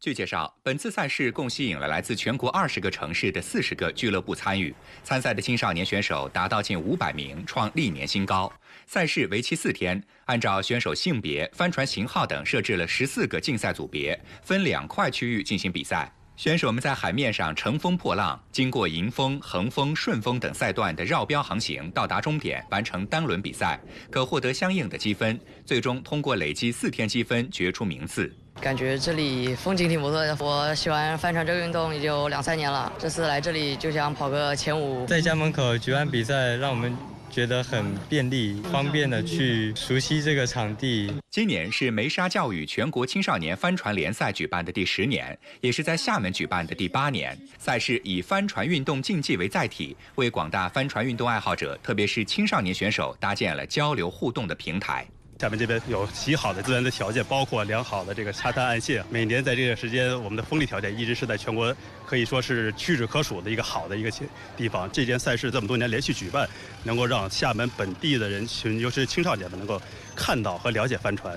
据介绍，本次赛事共吸引了来自全国20个城市的40个俱乐部参与，参赛的青少年选手达到近500名，创历年新高。赛事为期4天，按照选手性别、帆船型号等设置了14个竞赛组别，分2块区域进行比赛。选手们在海面上乘风破浪，经过迎风、横风、顺风等赛段的绕标航行，到达终点，完成单轮比赛，可获得相应的积分，最终通过累积4天积分决出名次。感觉这里风景挺不错的，我喜欢帆船这个运动也就2-3年了，这次来这里就想跑个前5。在家门口举办比赛，让我们觉得很便利，方便的去熟悉这个场地。今年是梅沙教育全国青少年帆船联赛举办的第10年，也是在厦门举办的第8年。赛事以帆船运动竞技为载体，为广大帆船运动爱好者，特别是青少年选手搭建了交流互动的平台。厦门这边有极好的自然的条件，包括良好的这个沙滩岸线。每年在这个时间，我们的风力条件一直是在全国可以说是屈指可数的一个好的一个地方。这件赛事这么多年连续举办，能够让厦门本地的人群，尤其是青少年们能够看到和了解帆船。